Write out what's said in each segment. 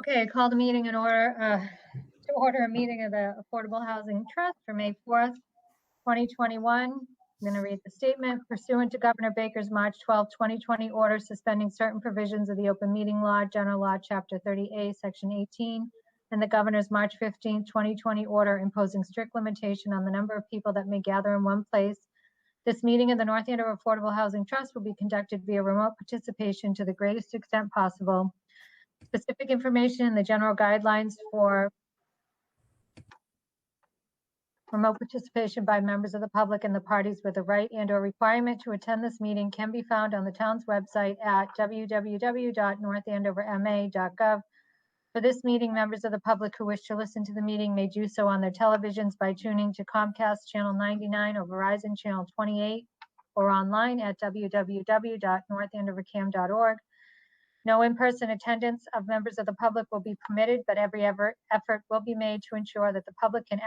Okay, call the meeting in order, to order a meeting of the Affordable Housing Trust for May 4th, 2021. I'm going to read the statement. Pursuant to Governor Baker's March 12, 2020 order suspending certain provisions of the Open Meeting Law, General Law, Chapter 30A, Section 18, and the Governor's March 15, 2020 order imposing strict limitation on the number of people that may gather in one place. This meeting of the North Andover Affordable Housing Trust will be conducted via remote participation to the greatest extent possible. Specific information and the general guidelines for remote participation by members of the public and the parties with the right and/or requirement to attend this meeting can be found on the town's website at www.northandoverma.gov. For this meeting, members of the public who wish to listen to the meeting may do so on their televisions by tuning to Comcast Channel 99 or Verizon Channel 28 or online at www.northandovercam.org. No in-person attendance of members of the public will be permitted, but every effort will be made to ensure that the public can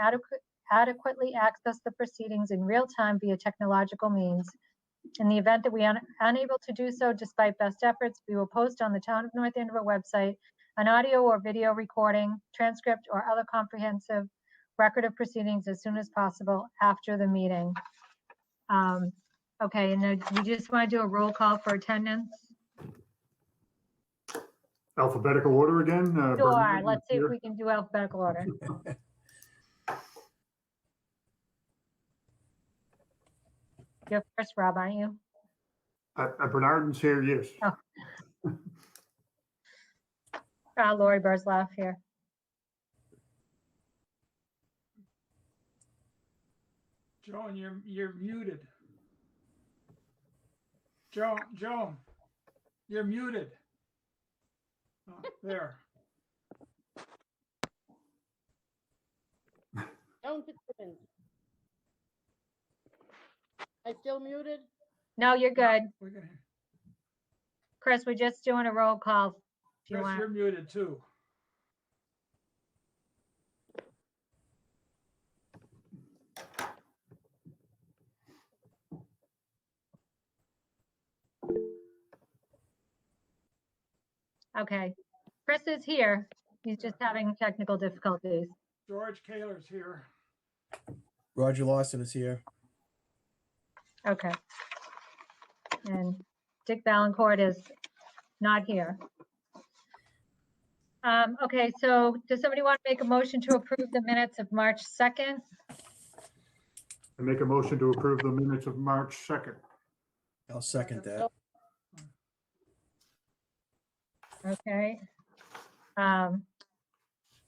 adequately access the proceedings in real time via technological means. In the event that we are unable to do so despite best efforts, we will post on the Town of North Andover website an audio or video recording, transcript, or other comprehensive record of proceedings as soon as possible after the meeting. Okay, and then we just want to do a roll call for attendance. Alphabetical order again? Sure, let's see if we can do alphabetical order. You're first, Rob, aren't you? Bernard's here, yes. Oh. Lori Burzlaff here. Joan, you're muted. Joan, you're muted. Oh, there. Joan Fitzgibbons. I still muted? No, you're good. We're gonna, Chris, we're just doing a roll call. If you Chris, want. you're muted too. Okay. Chris is here. He's just having technical difficulties. George Kaler's here. Roger Lawson is here. Okay. And Dick Valancourt is not here. Okay, so does somebody want to make a motion to approve the minutes of March 2nd? I make a motion to approve the minutes of March 2nd. I'll second that. Okay.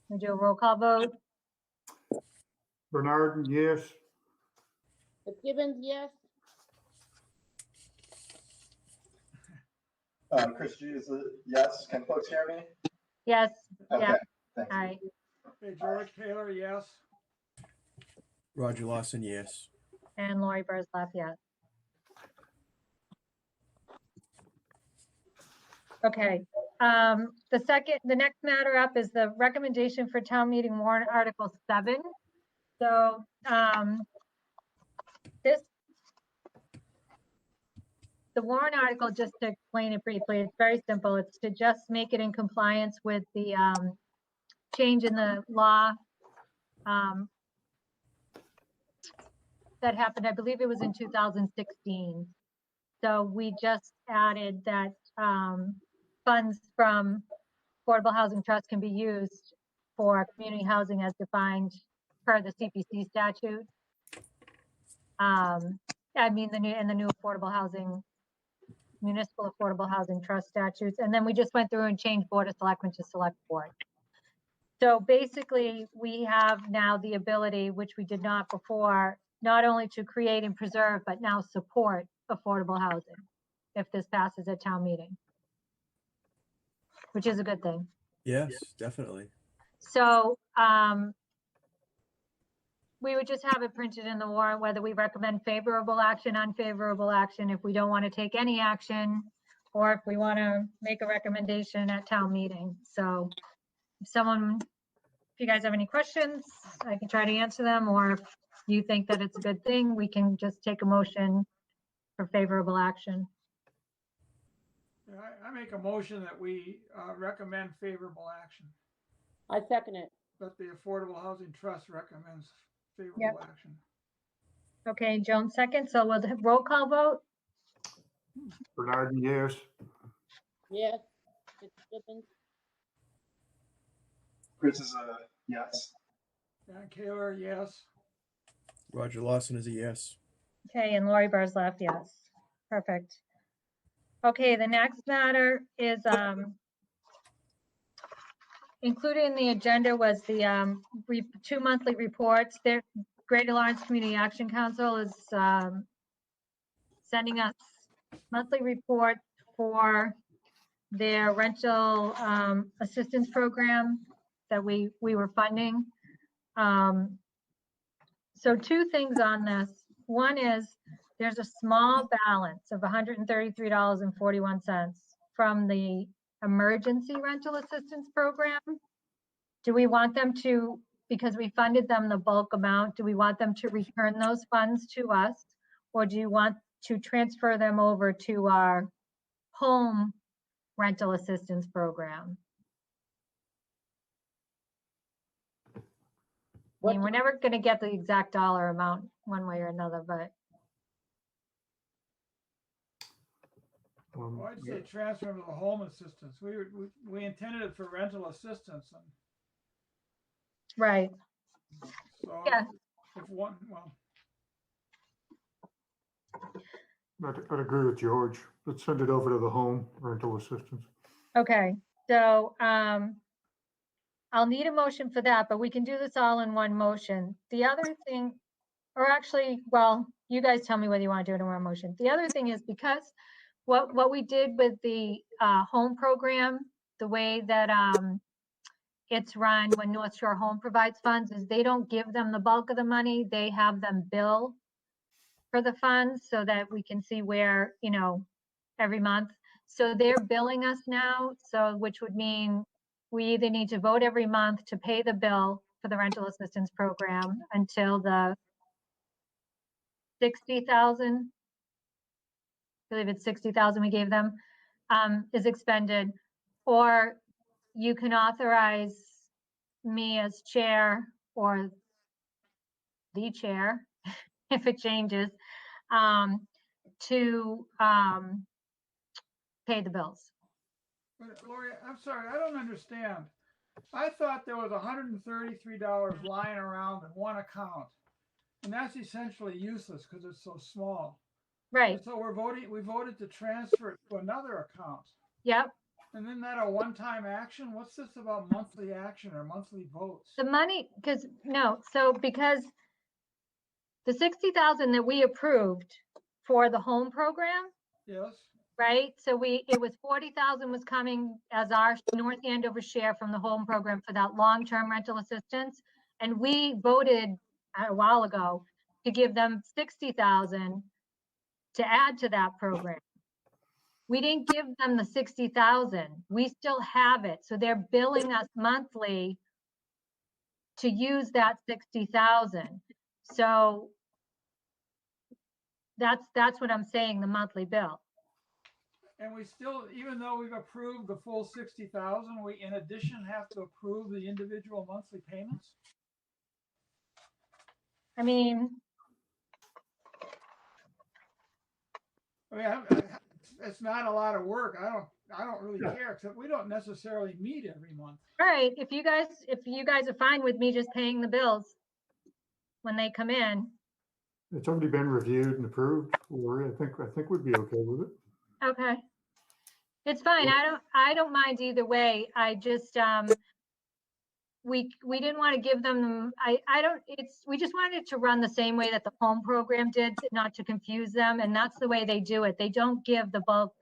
We do a roll call vote. Bernard, yes. Fitzgibbons, yes. Chris G is a yes. Can folks hear me? Yes. Okay. Yeah. Thank All you. right. Okay, George Kaler, yes. Roger Lawson, yes. And Lori Burzlaff, yes. Okay. The next matter up is the recommendation for town meeting warrant article 7. So the warrant article, just to explain it briefly, it's very simple. It's to just make it in compliance with the change in the law that happened, I believe it was in 2016. So we just added that funds from Affordable Housing Trust can be used for community housing as defined per the CPC statute. I mean, the new affordable housing, municipal affordable housing trust statutes. And then we just went through and changed Board of Selectmen to Select Board. So basically, we have now the ability, which we did not before, not only to create and preserve, but now support affordable housing if this passes at town meeting, which is a good thing. Yes, definitely. So we would just have it printed in the warrant, whether we recommend favorable action, unfavorable action, if we don't want to take any action, or if we want to make a recommendation at town meeting. So if you guys have any questions, I can try to answer them, or if you think that it's a good thing, we can just take a motion for favorable action. Yeah, I make a motion that we recommend favorable action, I second it. that the Affordable Housing Trust recommends favorable action. Okay, Joan second, so we'll have roll call vote. Bernard, yes. Yes, Fitzgibbons, Chris is a yes. Dan Kaler, yes. Roger Lawson is a yes. Okay, and Lori Barzlaf, yes. Perfect. Okay, the next matter is, included in the agenda was the, 2 monthly reports. Their Greater Lawrence Community Action Council is, sending us monthly reports for their rental, assistance program that we were funding. So two things on this. One is there's a small balance of $133.41 from the emergency rental assistance program. Do we want them to, because we funded them the bulk amount, do we want them to return those funds to us? Or do you want to transfer them over to our home rental assistance program? I mean, we're never going to get the exact dollar amount one way or another, but Well, I'd say transfer them to the home assistance. We intended it for rental assistance, and right. so Yeah. if one, well, I'd agree with George. Let's send it over to the home rental assistance. Okay, so I'll need a motion for that, but we can do this all in one motion. The other thing, or actually, well, you guys tell me whether you want to do it in one motion. The other thing is because what we did with the home program, the way that it's run when North Shore Home provides funds is they don't give them the bulk of the money. They have them bill for the funds so that we can see where, every month. So they're billing us now, so which would mean we either need to vote every month to pay the bill for the rental assistance program until the 60,000, I believe it's 60,000 we gave them, is expended, or you can authorize me as chair or the chair, if it changes, to pay the bills. but Lori, I'm sorry, I don't understand. I thought there was $133 lying around in one account, and that's essentially useless because it's so small. Right, And so we voted to transfer it to another account. yep. And then that a one-time action? What's this about monthly action or monthly votes? The money, because the 60,000 that we approved for the home program, Yes, right? So it was 40,000 was coming as our North Andover share from the home program for that long-term rental assistance. And we voted a while ago to give them 60,000 to add to that program. We didn't give them the 60,000. We still have it. So they're billing us monthly to use that 60,000. So that's what I'm saying, the monthly bill. and we still, even though we've approved the full 60,000, we in addition have to approve the individual monthly payments? I mean, It's not a lot of work. I don't really care, except we don't necessarily meet every month. all right, if you guys are fine with me just paying the bills when they come in, It's already been reviewed and approved. Lori, I think we'd be okay with it. okay. It's fine. I don't mind either way. I just, we didn't want to give them, we just wanted it to run the same way that the home program did, not to confuse them. And that's the way they do it. They don't give the bulk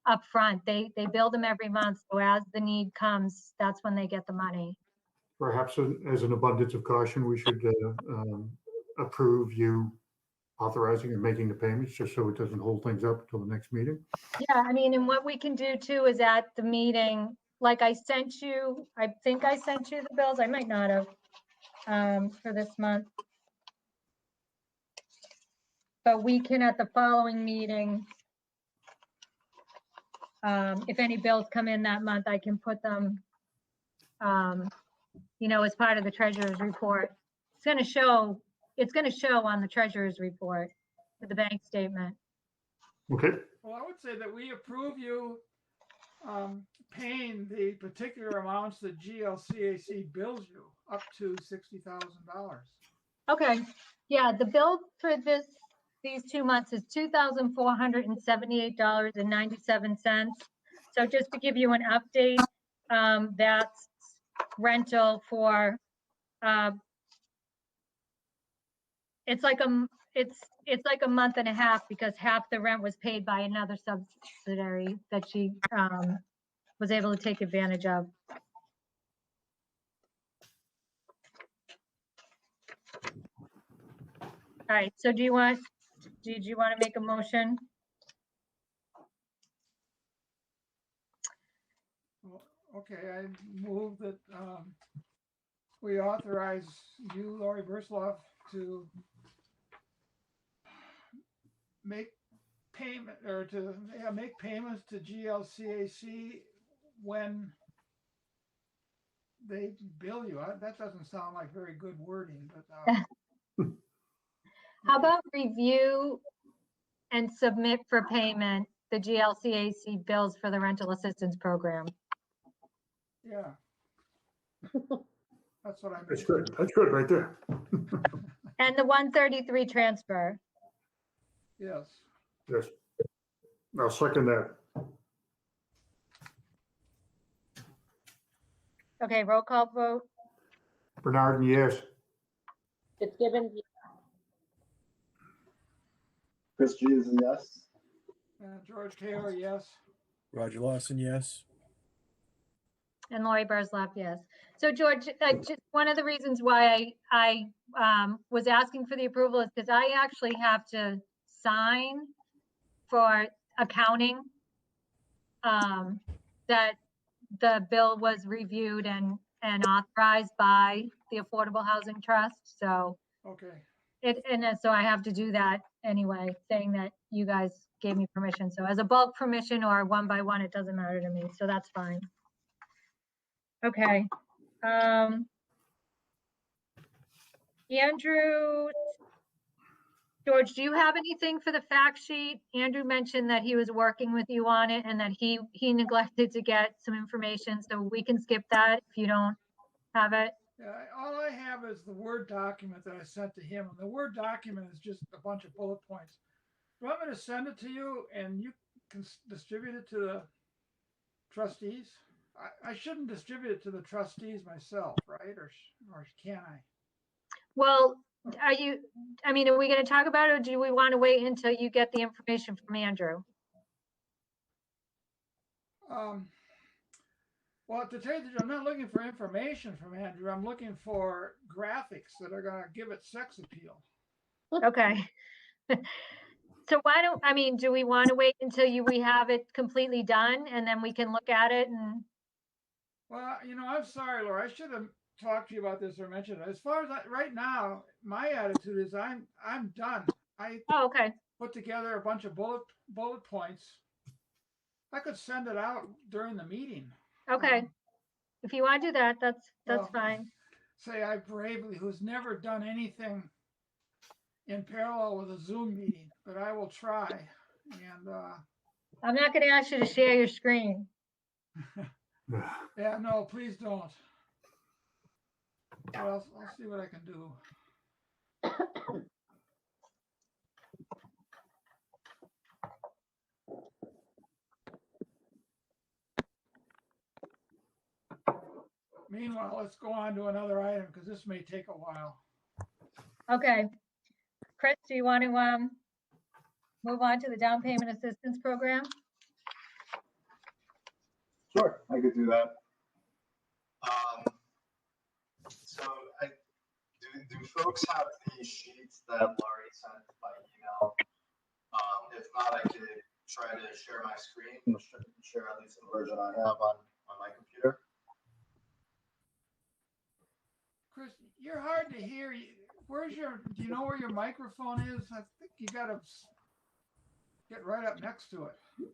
up front. They bill them every month. So as the need comes, that's when they get the money. Perhaps as an abundance of caution, we should approve you authorizing and making the payments, just so it doesn't hold things up until the next meeting. Yeah, I mean, and what we can do too is at the meeting, like I think I sent you the bills. I might not have for this month. But we can at the following meeting if any bills come in that month, I can put them, as part of the treasurer's report. It's going to show on the treasurer's report with the bank statement. Okay, Well, I would say that we approve you paying the particular amounts that GLCAC bills you up to $60,000. Okay, yeah, the bill for these 2 months is $2,478.97. So just to give you an update, that's rental for, it's like a month and a half because half the rent was paid by another subsidiary that she was able to take advantage of. All right, so did you want to make a motion? Well, okay, I move that we authorize you, Lori Bursloff, to make payment or to make payments to GLCAC when they bill you. That doesn't sound like very good wording, but How about review and submit for payment the GLCAC bills for the rental assistance program? yeah. That's what I mean. that's good. That's good right there. And the 133 transfer. Yes. Yes. I'll second that. Okay, roll call vote. Bernard, yes. Fitzgibbons, Chris G is a yes. George Taylor, yes. Roger Lawson, yes. And Lori Bursloff, yes. So George, just one of the reasons why I was asking for the approval is because I actually have to sign for accounting that the bill was reviewed and authorized by the Affordable Housing Trust. So Okay. so I have to do that anyway, saying that you guys gave me permission. So as a bulk permission or one by one, it doesn't matter to me. So that's fine. Okay. Andrew, George, do you have anything for the fact sheet? Andrew mentioned that he was working with you on it and that he neglected to get some information, so we can skip that if you don't have it. Yeah, all I have is the Word document that I sent to him. And the Word document is just a bunch of bullet points. Do you want me to send it to you and you can distribute it to the trustees? I shouldn't distribute it to the trustees myself, right? Or can I? Well, are we going to talk about it, or do we want to wait until you get the information from Andrew? Well, to tell you the truth, I'm not looking for information from Andrew. I'm looking for graphics that are going to give it sex appeal. Okay. So do we want to wait until we have it completely done and then we can look at it and? Well, I'm sorry, Laura. I should have talked to you about this or mentioned it. As far as right now, my attitude is I'm done. Oh, okay. Put together a bunch of bullet points. I could send it out during the meeting. Okay. If you want to do that, that's Well, fine. Say I bravely, who's never done anything in parallel with a Zoom meeting, but I will try. And I'm not going to ask you to share your screen. yeah, no, please don't. But I'll see what I can do. Meanwhile, let's go on to another item because this may take a while. Okay. Chris, do you want to move on to the down payment assistance program? Sure, I could do that. So do folks have the sheets that Laurie sent by email? If not, I could try to share my screen and share at least the version I have on my computer. Chris, you're hard to hear. Do you know where your microphone is? I think you got get right up next to it.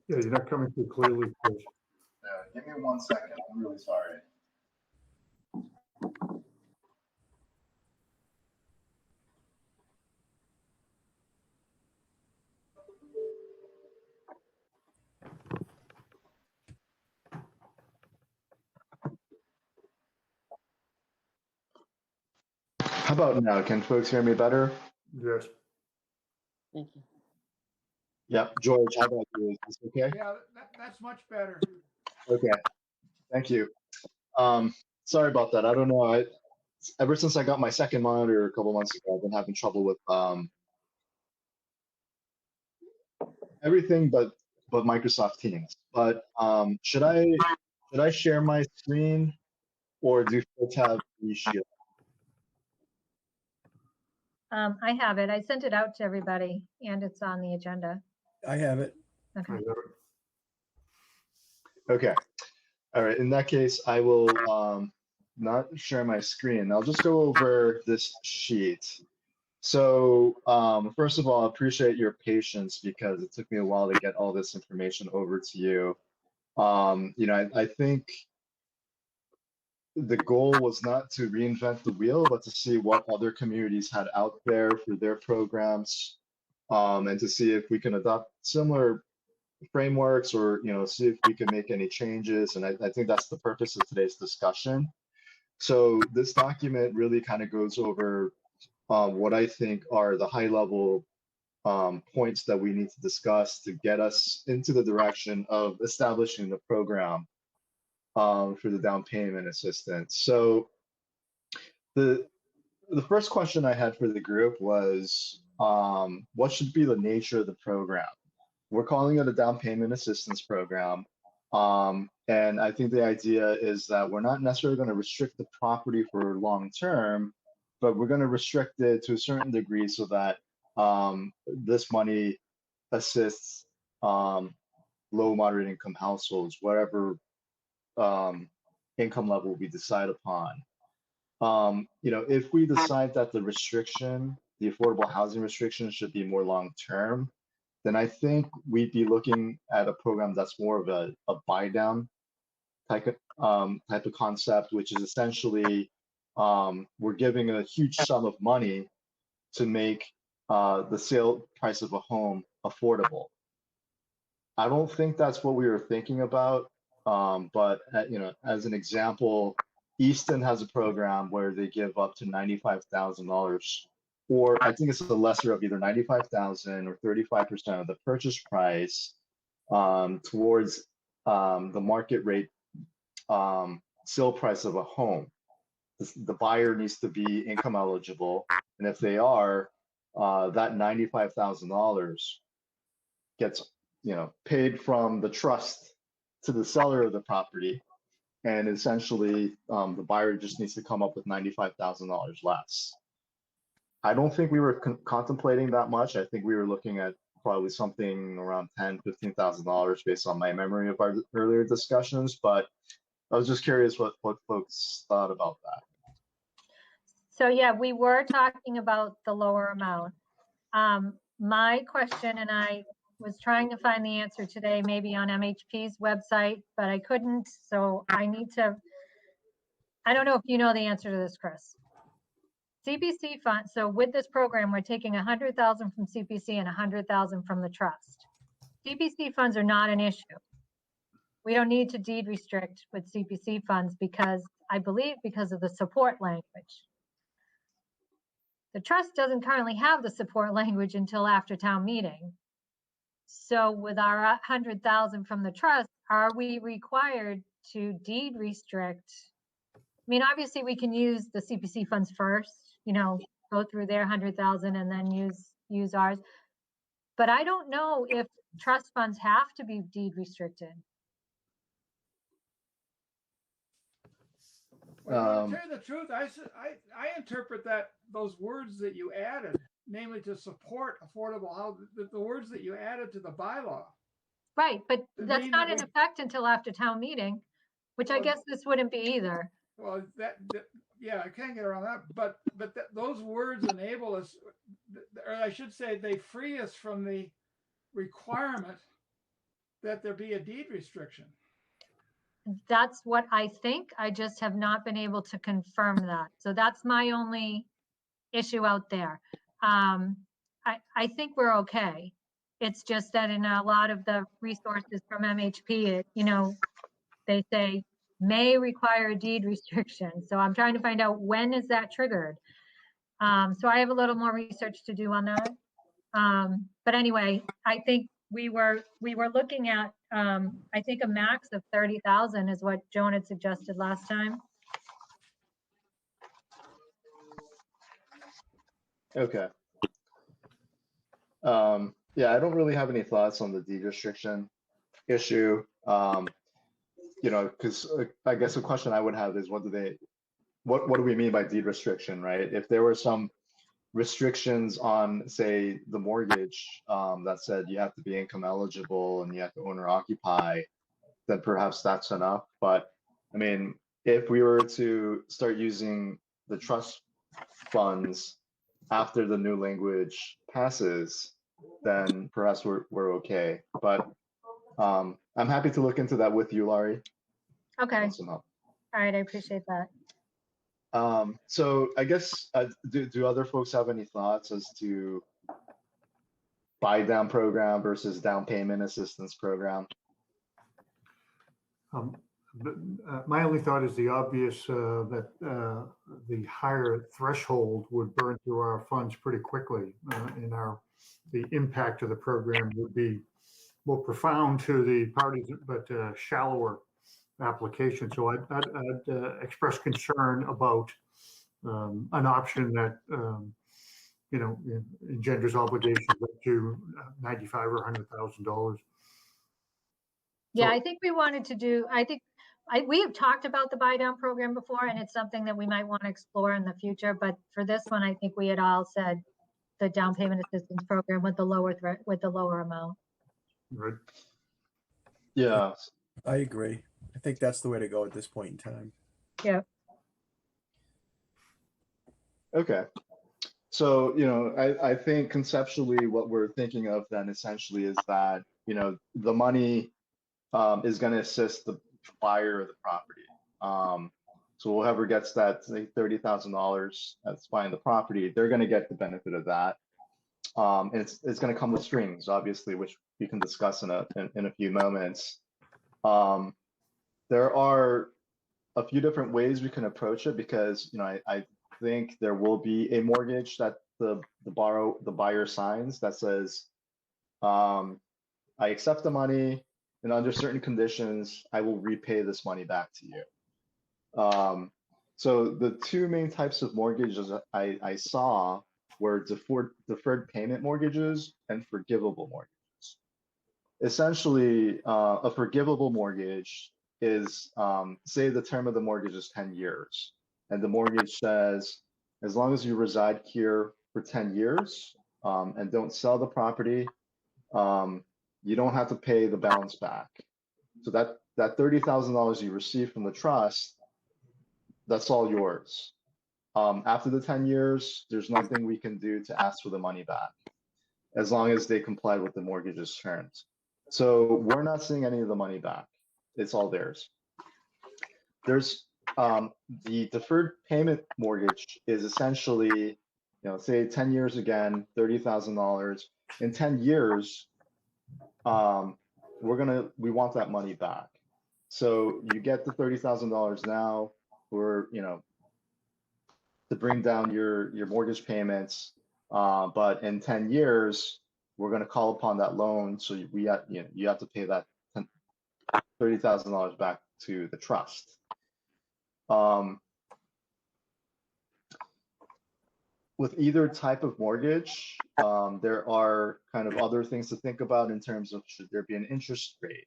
Yeah, you're not coming through clearly, Chris. Give me 1 second. I'm really sorry. How about now? Can folks hear me better? Yes. Thank you. Yep. George, how about you? Is this okay? Yeah, that's much better. Okay. Thank you. Sorry about that. I don't know. Ever since I got my second monitor a couple months ago, I've been having trouble with everything but Microsoft Teams. But should I share my screen or do folks have the shield? I have it. I sent it out to everybody and it's on the agenda. I have it. I Okay. have it. Okay. All right. In that case, I will not share my screen. I'll just go over this sheet. So first of all, I appreciate your patience because it took me a while to get all this information over to you. I think the goal was not to reinvent the wheel, but to see what other communities had out there for their programs, and to see if we can adopt similar frameworks or see if we can make any changes. And I think that's the purpose of today's discussion. So this document really kind of goes over what I think are the high level points that we need to discuss to get us into the direction of establishing the program for the down payment assistance. So the first question I had for the group was, what should be the nature of the program? We're calling it a down payment assistance program. And I think the idea is that we're not necessarily going to restrict the property for long term, but we're going to restrict it to a certain degree so that this money assists low, moderate income households, whatever income level we decide upon. If we decide that the restriction, the affordable housing restriction, should be more long term, then I think we'd be looking at a program that's more of a buy down type of concept, which is essentially we're giving a huge sum of money to make the sale price of a home affordable. I don't think that's what we were thinking about, but as an example, Easton has a program where they give up to $95,000, or I think it's the lesser of either 95,000 or 35% of the purchase price towards the market rate sale price of a home. The buyer needs to be income eligible, and if they are, that $95,000 gets paid from the trust to the seller of the property, and essentially the buyer just needs to come up with $95,000 less. I don't think we were contemplating that much. I think we were looking at probably something around $10,000-$15,000 based on my memory of our earlier discussions, but I was just curious what folks thought about that. So yeah, we were talking about the lower amount. My question, and I was trying to find the answer today, maybe on MHP's website, but I couldn't. So I don't know if you know the answer to this, Chris. CPC fund. So with this program, we're taking 100,000 from CPC and 100,000 from the trust. CPC funds are not an issue. We don't need to deed restrict with CPC funds because I believe because of the support language. The trust doesn't currently have the support language until after town meeting. So with our 100,000 from the trust, are we required to deed restrict? I mean, obviously we can use the CPC funds first, go through their 100,000 and then use ours. But I don't know if trust funds have to be deed restricted. Well, to tell you the truth, I interpret those words that you added, namely to support affordable housing, the words that you added to the bylaw. Right, but that's mean not that in effect until after town meeting, which I Well, guess this wouldn't be either. Well, yeah, I can't get around that. But those words enable us, or I should say, they free us from the requirement that there be a deed restriction. That's what I think. I just have not been able to confirm that. So that's my only issue out there. I think we're okay. It's just that in a lot of the resources from MHP, they say may require a deed restriction. So I'm trying to find out when is that triggered. So I have a little more research to do on that. But anyway, I think we were looking at, I think a max of 30,000 is what Joan had suggested last time. Okay. Yeah, I don't really have any thoughts on the deed restriction issue. Because I guess the question I would have is what do we mean by deed restriction, right? If there were some restrictions on, say, the mortgage that said you have to be income eligible and you have to own or occupy, then perhaps that's enough. But I mean, if we were to start using the trust funds after the new language passes, then perhaps we're okay. But I'm happy to look into that with you, Laurie. Okay. Want some help. All right. I appreciate that. So I guess do other folks have any thoughts as to buy down program versus down payment assistance program? My only thought is the obvious that the higher threshold would burn through our funds pretty quickly, and the impact of the program would be more profound to the parties, but shallower application. So I'd express concern about an option that engenders obligations up to $95,000 or $100,000. Yeah, So- I think we wanted to do, we have talked about the buy down program before, and it's something that we might want to explore in the future. But for this one, I think we had all said the down payment assistance program with the lower amount. Right. Yeah. I agree. I think that's the way to go at this point in time. Yeah. Okay. So, I think conceptually what we're thinking of then essentially is that, the money is going to assist the buyer of the property. So whoever gets that, say, $30,000 that's buying the property, they're going to get the benefit of that. And it's going to come with strings, obviously, which we can discuss in a few moments. There are a few different ways we can approach it because, I think there will be a mortgage that the buyer signs that says, I accept the money, and under certain conditions, I will repay this money back to you. So the two main types of mortgages I saw were deferred payment mortgages and forgivable mortgages. Essentially, a forgivable mortgage is, say the term of the mortgage is 10 years, and the mortgage says, as long as you reside here for 10 years and don't sell the property, you don't have to pay the balance back. So that $30,000 you receive from the trust, that's all yours. After the 10 years, there's nothing we can do to ask for the money back, as long as they comply with the mortgage's terms. So we're not seeing any of the money back. It's all theirs. There's the deferred payment mortgage is essentially, say 10 years again, $30,000. In 10 years, we want that money back. So you get the $30,000 now for, to bring down your mortgage payments. But in 10 years, we're going to call upon that loan. So you have to pay that $30,000 back to the trust. With either type of mortgage, there are kind of other things to think about in terms of, should there be an interest rate?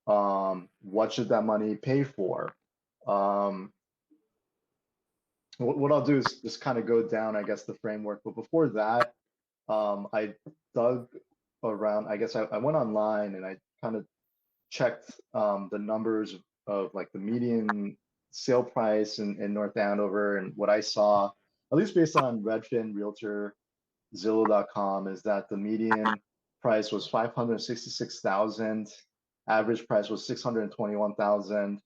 What should that money pay for? What I'll do is just kind of go down, I guess, the framework. But before that, I dug around. I guess I went online and I kind of checked the numbers of like the median sale price in North Andover, and what I saw, at least based on Redfin, Realtor, Zillow.com, is that the median price was 566,000. Average price was 621,000.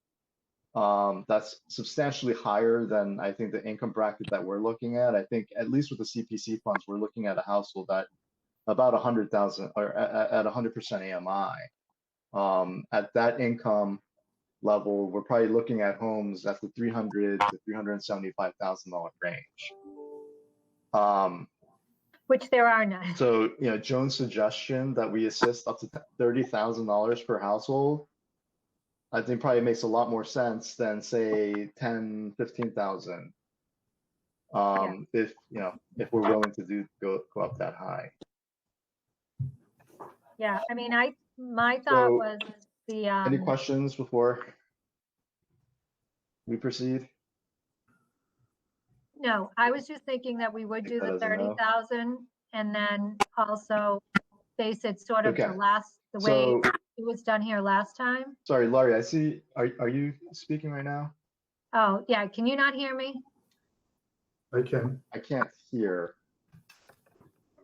That's substantially higher than I think the income bracket that we're looking at. I think at least with the CPC funds, we're looking at a household that about 100,000 or at 100% AMI. At that income level, we're probably looking at homes at the $300,000 to $375,000 range. Which there are none. So, Joan's suggestion that we assist up to $30,000 per household, I think probably makes a lot more sense than say 10, 15,000. If we're willing to go up that high. Yeah, I mean, my thought So, was the, Any questions before we proceed? no, I was just thinking that we would Take do that the as a no. 30,000 and then also base it sort of Okay. the way So, it was done here last time. sorry, Laurie, I see, are you speaking right now? Oh, yeah, can you not hear me? I can. I can't hear.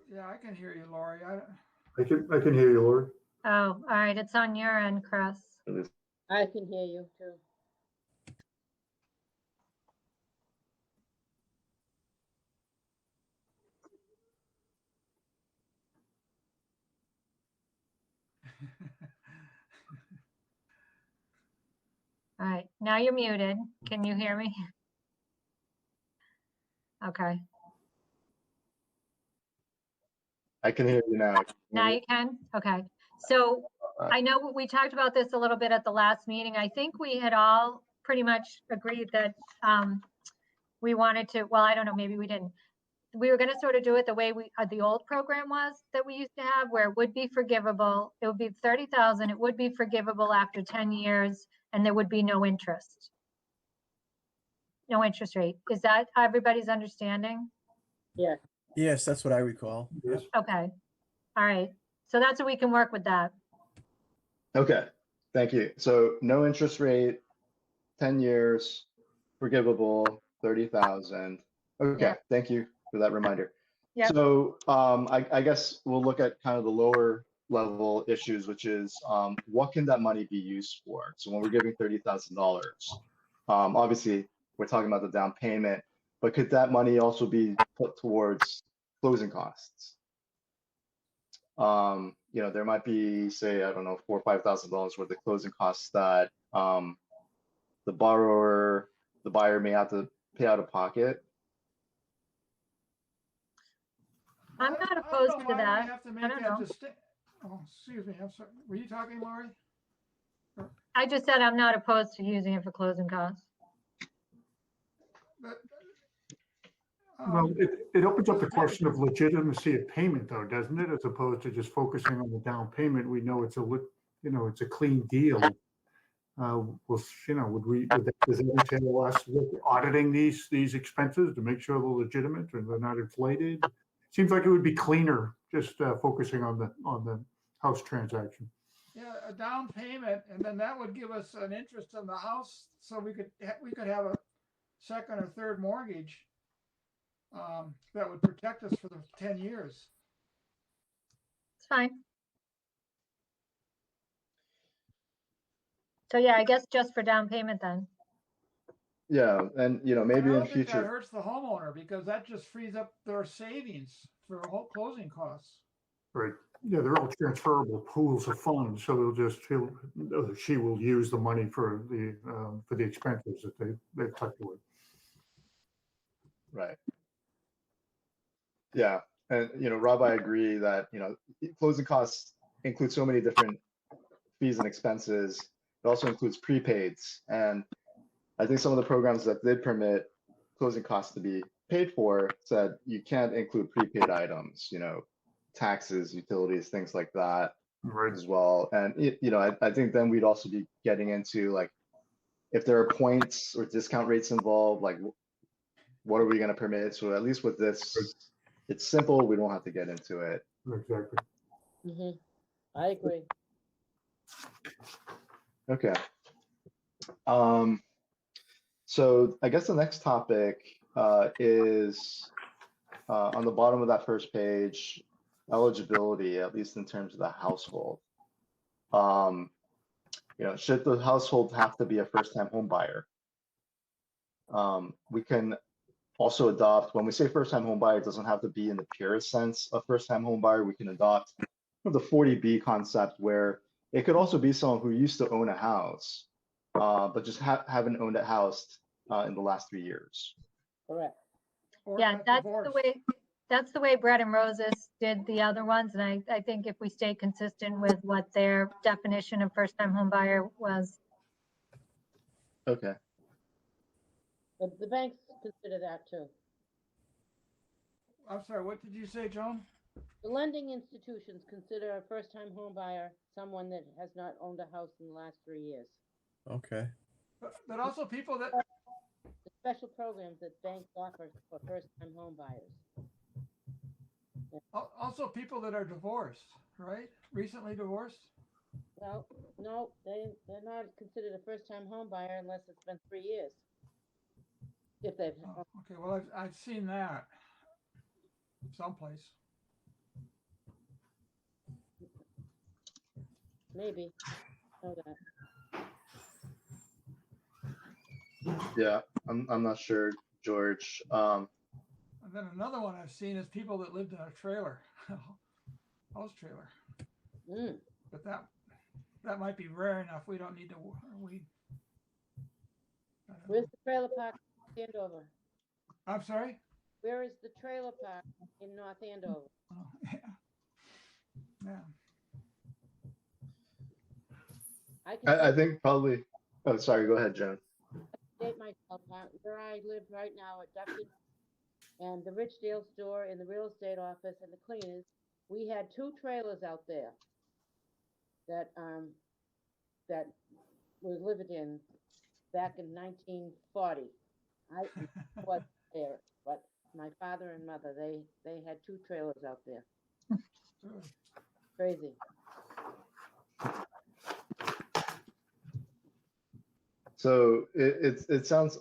Yeah, I can hear you, Laurie. I can hear you, Lord. Oh, all right, it's on your end, Chris. I can hear you too. All right, now you're muted. Can you hear me? Okay, I can hear you now. now you can? Okay. So I know we talked about this a little bit at the last meeting. I think we had all pretty much agreed that we wanted to, well, I don't know, maybe we didn't. We were going to sort of do it the way the old program was that we used to have, where it would be forgivable. It would be 30,000. It would be forgivable after 10 years, and there would be no interest. No interest rate. Is that everybody's understanding? Yes. Yes, that's what I recall. Yes. Okay. All right. So that's what we can work with that. Okay, thank you. So no interest rate, 10 years, forgivable, 30,000. Okay, Yeah. thank you for that reminder. Yep. So I guess we'll look at kind of the lower level issues, which is what can that money be used for? So when we're giving $30,000, obviously we're talking about the down payment, but could that money also be put towards closing costs? There might be, say, I don't know, $4,000 or $5,000 worth of closing costs that the buyer may have to pay out of pocket. I'm not I don't opposed know to why we that. have to I make don't that know. Oh, excuse me, I'm sorry. Were you talking, Laurie? I just said I'm not opposed to using it for closing costs. But, Well, it opens up the Mr. question of legitimacy of payment, though, doesn't it? As opposed to just focusing on the down payment. We know it's a clean deal. Does it entail us auditing these expenses to make sure they're legitimate and they're not inflated? Seems like it would be cleaner just focusing on the house transaction. Yeah, a down payment, and then that would give us an interest in the house, so we could have a second or third mortgage that would protect us for the 10 years. It's fine. So yeah, I guess just for down payment then. Yeah, and maybe I in don't think that future. hurts the homeowner because that just frees up their savings for whole closing costs. Right. Yeah, they're all transferable pools of funds, so she will use the money for the expenses that they've touched with. Right. Yeah, and Rob, I agree that closing costs include so many different fees and expenses. It also includes prepaids, and I think some of the programs that did permit closing costs to be paid for said you can't include prepaid items, taxes, utilities, things like that, Right. as well. And I think then we'd also be getting into like if there are points or discount rates involved, like what are we going to permit? So at least with this, it's simple. We don't have to get into it. Exactly. I agree. Okay. So I guess the next topic is on the bottom of that first page, eligibility, at least in terms of the household. Should the household have to be a first-time home buyer? We can also adopt, when we say first-time home buyer, it doesn't have to be in the purest sense of first-time home buyer. We can adopt the 40B concept, where it could also be someone who used to own a house, but just haven't owned a house in the last 3 years. Correct. Or Yeah, got that's divorced. the way Bread and Roses did the other ones. And I think if we stay consistent with what their definition of first-time home buyer was. Okay. But the banks consider that too. I'm sorry, what did you say, Joan? The lending institutions consider a first-time home buyer someone that has not owned a house in the last 3 years. Okay. But also people that, The special programs that banks offer for first-time home buyers. also people that are divorced, right? Recently divorced? Well, no, they're not considered a first-time home buyer unless it's been 3 years. If they've, Oh, okay, well, I've seen that someplace. maybe, know that. Yeah, I'm not sure, George. And then another one I've seen is people that lived in a trailer, house trailer. Mm. But that might be rare enough. We don't need to. Where's the trailer park in Andover? I'm sorry. Where is the trailer park in North Andover? Oh, yeah. Yeah. I think probably. Oh, sorry. Go ahead, Joan. Date myself where I live right now at Dufton and the Richdale store and the real estate office and the cleaners. We had 2 trailers out there that was lived in back in 1940. I was there, but my father and mother they had 2 trailers out there. Crazy. So it sounds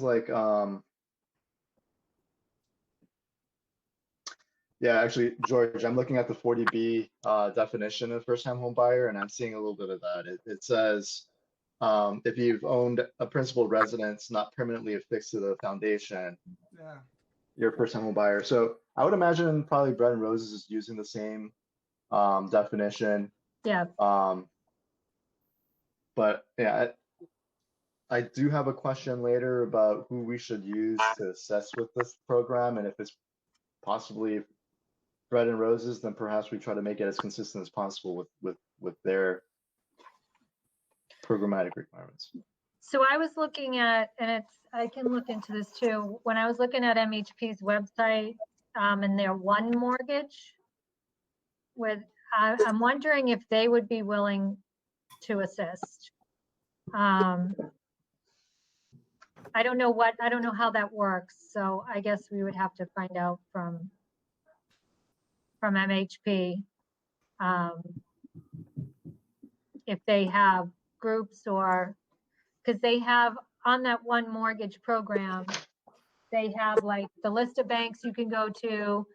like yeah, actually, George, I'm looking at the 40B definition of first-time home buyer, and I'm seeing a little bit of that. It says if you've owned a principal residence not permanently affixed to the foundation, Yeah. you're a first-time home buyer. So I would imagine probably Bread and Roses is using the same definition. Yeah. But yeah, I do have a question later about who we should use to assess with this program, and if it's possibly Bread and Roses, then perhaps we try to make it as consistent as possible with their programmatic requirements. So I was looking at, and I can look into this too. When I was looking at MHP's website and their one mortgage, I'm wondering if they would be willing to assist. I don't know how that works. So I guess we would have to find out from MHP if they have groups, or because they have on that one mortgage program, they have like the list of banks you can go to,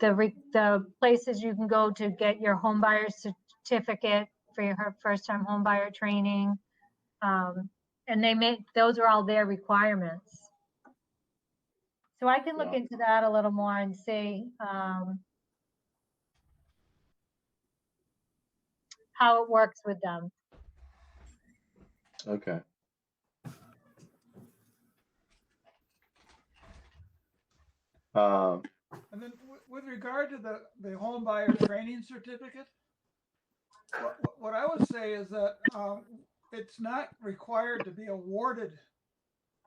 the places you can go to get your home buyer certificate for your first time home buyer training. And those are all their requirements. So I can look into that a little more and see how it works with them. Okay. And then with regard to the home buyer training certificate, what I would say is that it's not required to be awarded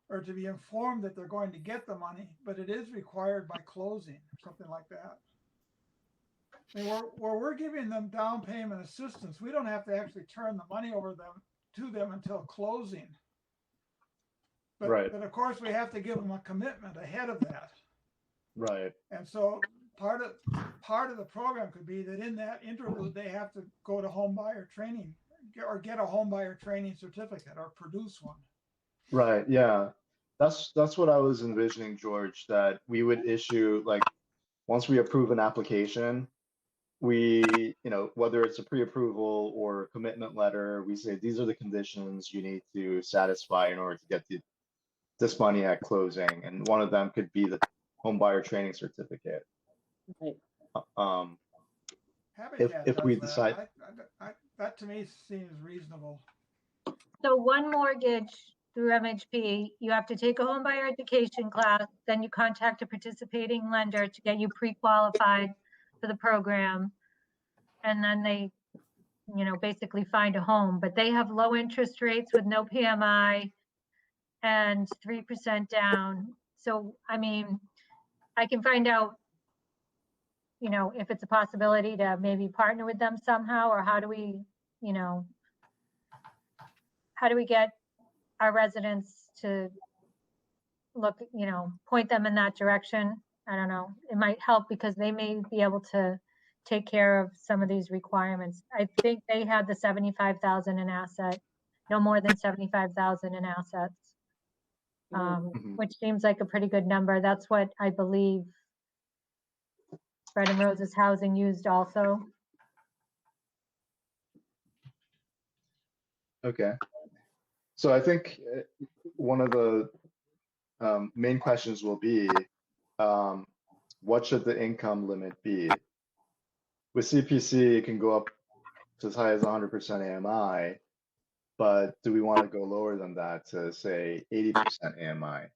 or to be informed that they're going to get the money, but it is required by closing, something like that. I mean, where we're giving them down payment assistance, we don't have to actually turn the money over to them until closing. But, right. But of course, we have to give them a commitment ahead of that. Right. And so part of the program could be that in that interlude, they have to go to home buyer training or get a home buyer training certificate or produce one. Right. Yeah. That's what I was envisioning, George, that we would issue like once we approve an application, we, whether it's a pre-approval or commitment letter, we say, these are the conditions you need to satisfy in order to get this money at closing. And one of them could be the home buyer training certificate. Right. Having If that we does decide, that to me seems reasonable. So one mortgage through MHP, you have to take a home buyer education class, then you contact a participating lender to get you pre-qualified for the program. And then they, basically find a home, but they have low interest rates with no PMI and 3% down. So, I mean, I can find out, if it's a possibility to maybe partner with them somehow, or how do we get our residents to look, point them in that direction. I don't know. It might help because they may be able to take care of some of these requirements. I think they had the 75,000 in asset, no more than 75,000 in assets, Mhm. which seems like a pretty good number. That's what I believe Bread and Roses Housing used also. okay. So I think one of the main questions will be, what should the income limit be? With CPC, it can go up to as high as 100% AMI, but do we want to go lower than that to say 80% AMI?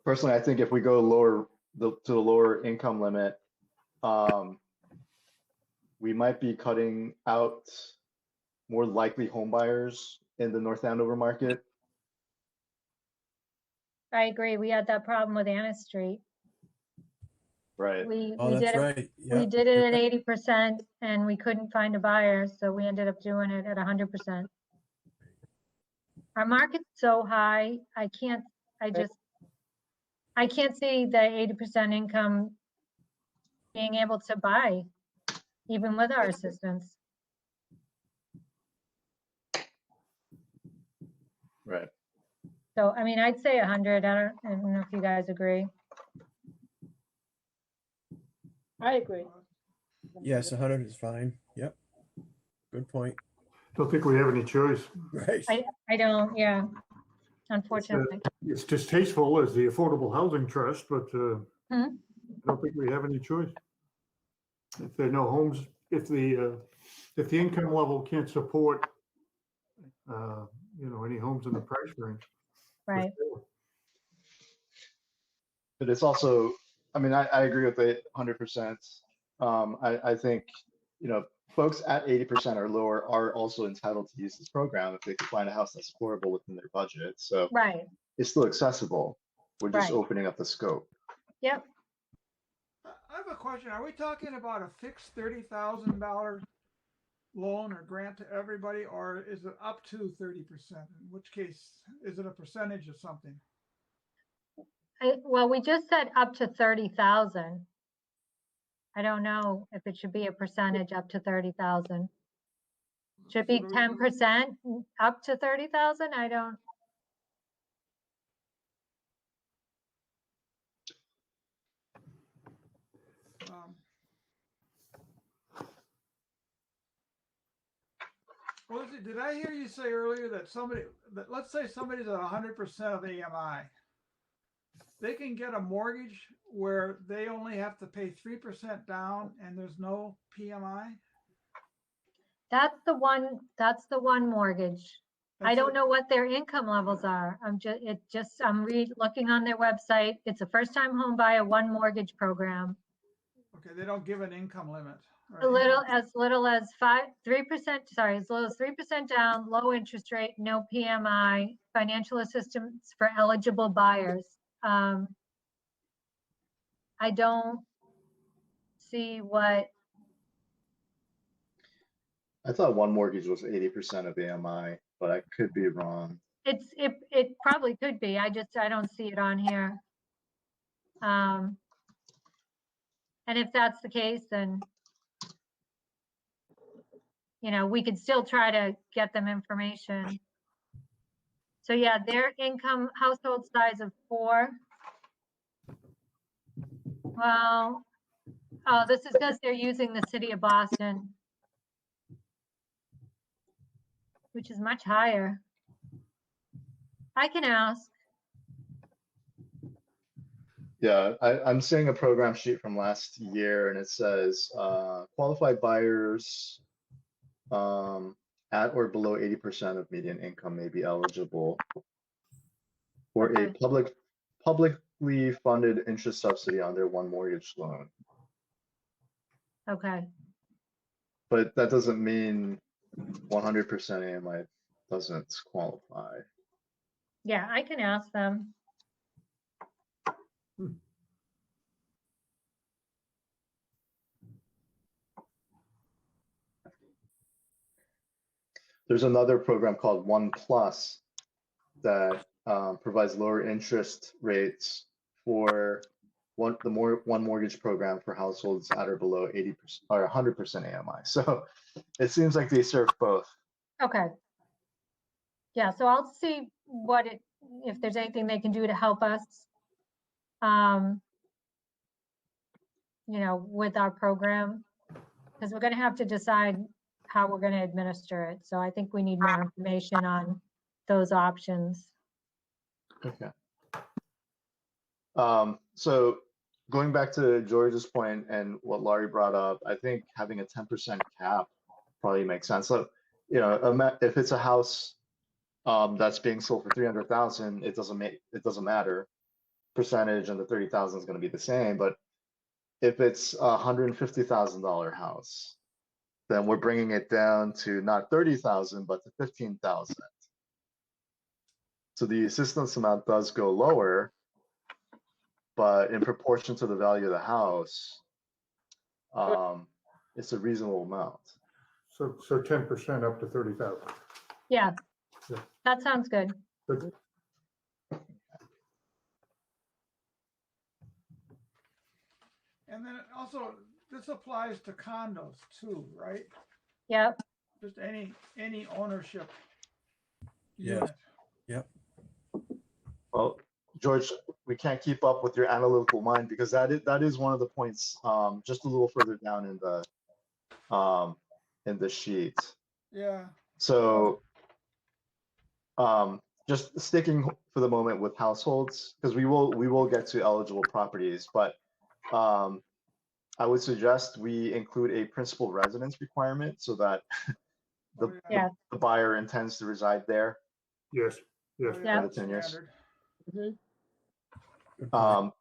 Personally, I think if we go lower to the lower income limit, we might be cutting out more likely home buyers in the North Andover market. I agree. We had that problem with Anna Street. Right. We Oh, did that's it. right. We Yeah. did it at 80% and we couldn't find a buyer, so we ended up doing it at 100%. Our market's so high, I can't see the 80% income being able to buy, even with our assistance. Right. So, I mean, I'd say 100. I don't know if you guys agree. I agree. Yes, 100 is fine. Yep. Good point. Don't think we have any choice. Right. I don't, yeah, unfortunately. It's distasteful as the Affordable Housing Trust, but Hmm? I don't think we have any choice. If there are no homes, if the income level can't support, any homes in the price range. for Right. sale. But it's also, I mean, I agree with it 100%. I think, folks at 80% or lower are also entitled to use this program if they can find a house that's affordable within their budget. So Right. it's still accessible. We're just Right. opening up the scope. Yep. I have a question. Are we talking about a fixed $30,000 loan or grant to everybody, or is it up to 30%? In which case, is it a percentage of something? Well, we just said up to 30,000. I don't know if it should be a percentage up to 30,000. Should be 10% up to 30,000? I don't. Rosie, did I hear you say earlier that let's say somebody's at 100% of AMI, they can get a mortgage where they only have to pay 3% down and there's no PMI? That's the one mortgage. I don't know what their income levels are. I'm looking on their website. It's a first time home buyer, one mortgage program. Okay, they don't give an income limit. As little as 3% down, low interest rate, no PMI, financial assistance for eligible buyers. I don't see what. I thought one mortgage was 80% of AMI, but I could be wrong. It probably could be. I don't see it on here. And if that's the case, then we could still try to get them information. So yeah, their income household size of 4 Well, oh, this is because they're using the city of Boston, which is much higher. I can ask. Yeah, I'm seeing a program sheet from last year and it says qualified buyers at or below 80% of median income may be eligible for a Okay. publicly funded interest subsidy on their one mortgage loan. Okay. But that doesn't mean 100% AMI doesn't qualify. Yeah, I can ask them. There's another program called One Plus that provides lower interest rates for one mortgage program for households at or below 80% or 100% AMI. So it seems like they serve both. Okay. Yeah, so I'll see if there's anything they can do to help us, with our program, because we're gonna have to decide how we're gonna administer it. So I think we need more information on those options. Okay. So going back to George's point and what Laurie brought up, I think having a 10% cap probably makes sense. So, if it's a house that's being sold for 300,000, it doesn't matter. Percentage and the 30,000 is going to be the same. But if it's $150,000 house, then we're bringing it down to not 30,000 but to 15,000. So the assistance amount does go lower, but in proportion to the value of the house, it's a reasonable amount. So 10% up to 30,000. Yeah, Yeah. that sounds good. Good. And then also, this applies to condos too, right? Yep. Just any ownership Yes. unit. Well, George, we can't keep up with your analytical mind because that is one of the points just a little further down in the sheet. Yeah. So just sticking for the moment with households, because we will get to eligible properties, but I would suggest we include a principal residence requirement so that Yeah. the buyer intends to reside there. Yes, yes. Yeah. For the 10 years. Standard. Good point.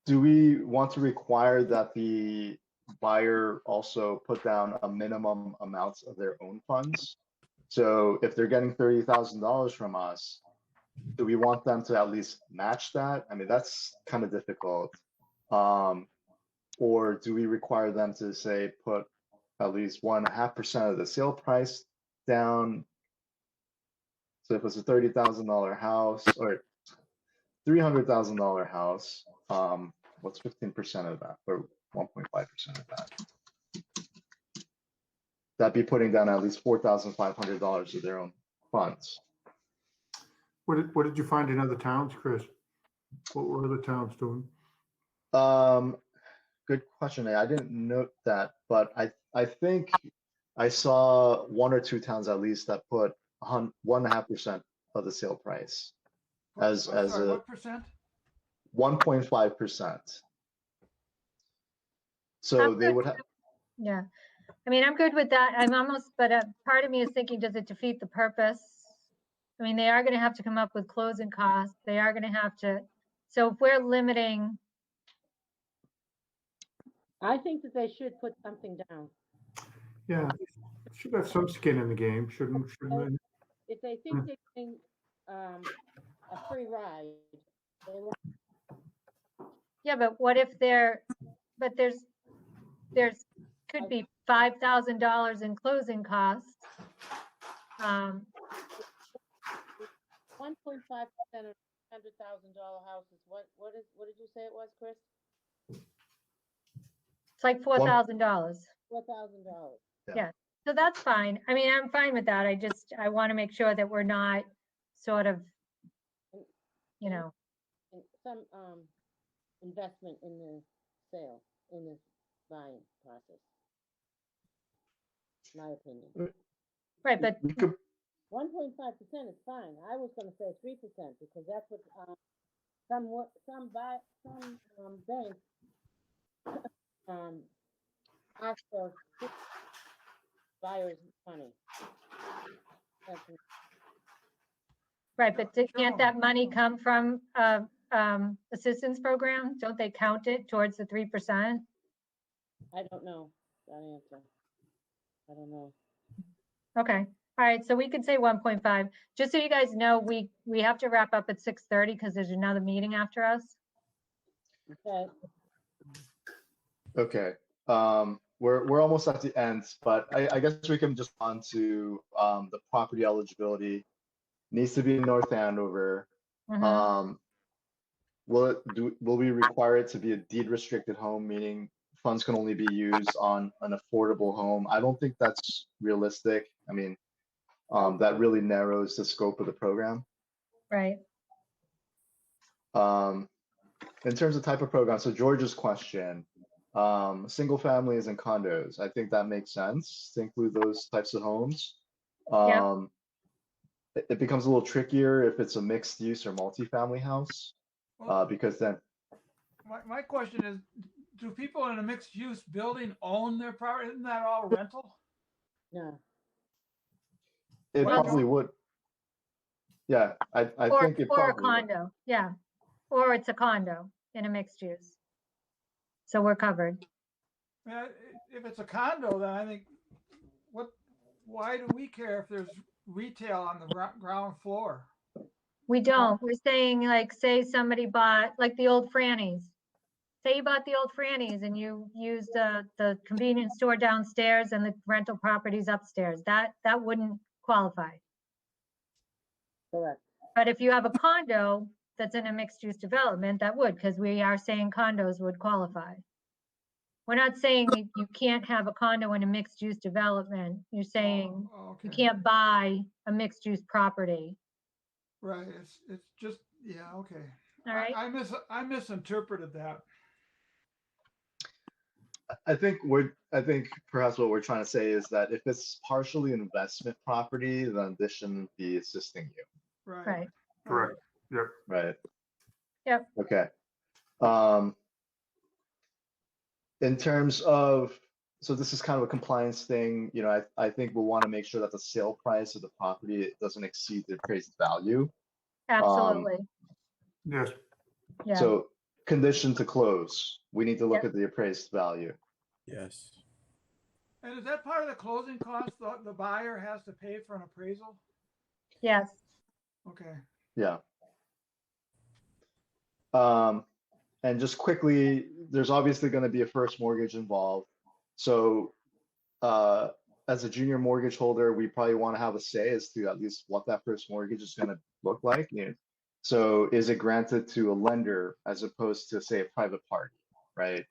Do we want to require that the buyer also put down a minimum amount of their own funds? So if they're getting $30,000 from us, do we want them to at least match that? I mean, that's kind of difficult. Or do we require them to say put at least 1.5% of the sale price down? So if it's a $30,000 house or $300,000 house, what's 15% of that, or 1.5% of that? That'd be putting down at least $4,500 of their own funds. What did you find in other towns, Chris? What were other towns doing? Good question. I didn't note that, but I think I saw one or two towns at least that put 1.5% of the sale price as Sorry, a what percent? 1.5%. So they would have. Yeah. I mean, I'm good with that. But part of me is thinking, does it defeat the purpose? I mean, they are going to have to come up with closing costs. They are going to have to. So if we're limiting, I think that they should put something down. Yeah, should have some skin in the game, shouldn't they? If they think they're getting a free ride, they want yeah, but what if but there's could be $5,000 in closing costs. 1.5% of $100,000 houses. What did you say it was, Chris? It's like $4,000. $4,000. Yeah. So that's fine. I mean, I'm fine with that. I want to make sure that we're not sort of, And some investment in the sale in this buying process. My opinion. Right, but We could, 1.5% is fine. I was gonna say 3% because that's what, some banks, ask for buyers' money. That's- right, but can't Joan. that money come from assistance program? Don't they count it towards the 3%? I don't know that answer. I don't know. Okay, all right, so we could say 1.5. Just so you guys know, we have to wrap up at 6:30 because there's another meeting after us. Okay, Okay. We're almost at the end, but I guess we can just on to the property eligibility. Needs to be in North Andover. Mhm. Will we require it to be a deed restricted home, meaning funds can only be used on an affordable home? I don't think that's realistic. I mean, that really narrows the scope of the program. Right, In terms of type of program, so George's question, single families and condos, I think that makes sense to include those types of homes. yeah, It becomes a little trickier if it's a mixed use or multifamily house, Well, because then my question is, do people in a mixed use building own their property? Isn't that all rental? no, it Well, probably would. Yeah, I or think it or a probably would. condo, yeah, or it's a condo in a mixed use. So we're covered. I- If it's a condo, then I think, why do we care if there's retail on the ground floor? We don't. We're saying like, say somebody bought like the old Franny's. Say you bought the old Franny's and you used the convenience store downstairs and the rental properties upstairs. That wouldn't qualify. correct. But if you have a condo that's in a mixed use development, that would, because we are saying condos would qualify. We're not saying you can't have a condo in a mixed use development. You're saying Oh, you okay. can't buy a mixed use property. Right, it's just, yeah, okay. All right. I misinterpreted that. I think perhaps what we're trying to say is that if it's partially investment property, then this shouldn't be assisting you, Right. Right. Correct. Yep. right? Yep. Okay. In terms of, so this is kind of a compliance thing, you know, I think we'll want to make sure that the sale price of the property doesn't exceed the appraised value. Absolutely. Yes. Yeah. So condition to close, we need to look Yep. at the appraised value. yes. And is that part of the closing cost, the buyer has to pay for an appraisal? Yes. Okay. Yeah. And just quickly, there's obviously going to be a first mortgage involved. So as a junior mortgage holder, we probably want to have a say as to at least what that first mortgage is going to look like. You know, so is it granted to a lender as opposed to, say, a private party, right?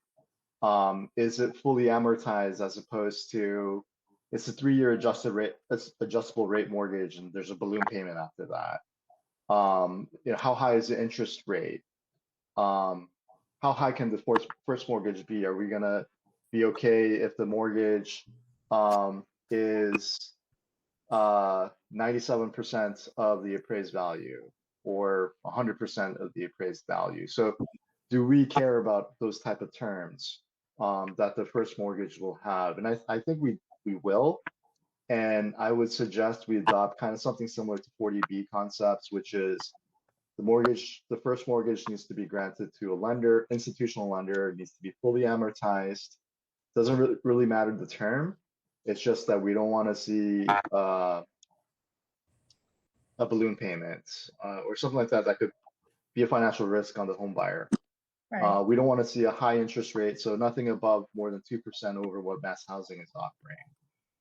Is it fully amortized as opposed to it's a 3-year adjustable rate mortgage and there's a balloon payment after that? You know, how high is the interest rate? How high can the first mortgage be? Are we gonna be okay if the mortgage is 97% of the appraised value or 100% of the appraised value? So do we care about those type of terms that the first mortgage will have? And I think we will. And I would suggest we adopt kind of something similar to 40B concepts, which is the first mortgage needs to be granted to a lender, institutional lender, it needs to be fully amortized. Doesn't really matter the term. It's just that we don't want to see a balloon payment or something like that that could be a financial risk on the home buyer. Right. We don't want to see a high interest rate, so nothing above more than 2% over what mass housing is offering.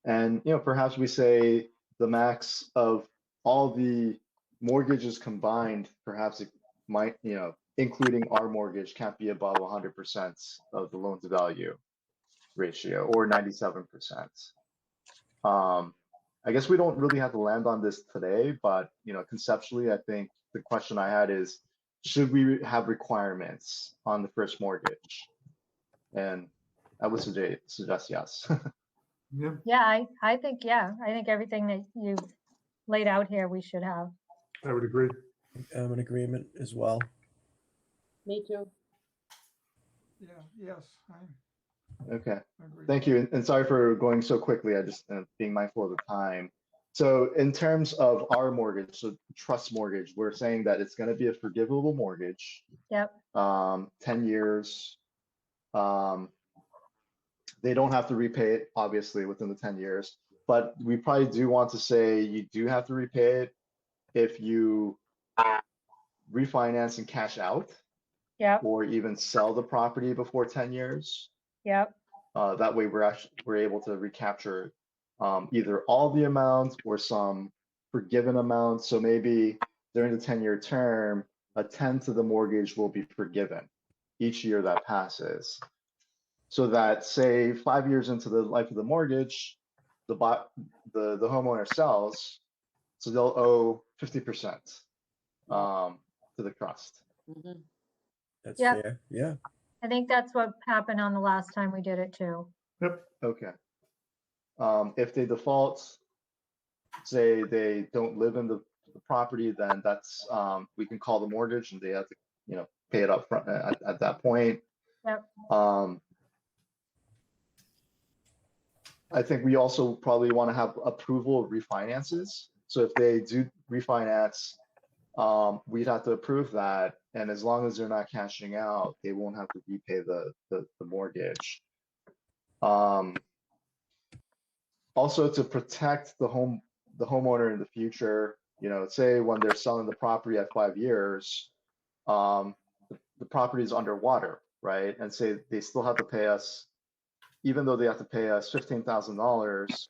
And you know, perhaps we say the max of all the mortgages combined, perhaps it might, you know, including our mortgage, can't be above 100% of the loan to value ratio or 97%. I guess we don't really have to land on this today, but you know, conceptually, I think the question I had is, should we have requirements on the first mortgage? And I would suggest yes. Yeah, Yeah, I think, yeah, I think everything that you've laid out here, we should have. I would agree. I'm in agreement as well. Me too. Yeah, yes, I Okay. agree. Thank you. And sorry for going so quickly. I just being mindful of the time. So in terms of our mortgage, so trust mortgage, we're saying that it's going to be a forgivable mortgage, Yep, 10 years. They don't have to repay it, obviously, within the 10 years, but we probably do want to say you do have to repay it if you refinance and cash out, yep, or even sell the property before 10 years. yep, That way we're able to recapture either all the amounts or some forgiven amounts. So maybe during the 10-year term, a tenth of the mortgage will be forgiven each year that passes. So that, say, 5 years into the life of the mortgage, the homeowner sells, so they'll owe 50% to the trust. Hmm. That's Yep. fair. Yeah. I think that's what happened on the last time we did it too. Yep. Okay. If they default, say they don't live in the property, then that's we can call the mortgage and they have to, pay it up front at that point. Yep, I think we also probably want to have approval of refinances. So if they do refinance, we'd have to approve that. And as long as they're not cashing out, they won't have to repay the mortgage. Also to protect the homeowner in the future, say when they're selling the property at 5 years, the property is underwater, right? And say they still have to pay us, even though they have to pay us $15,000,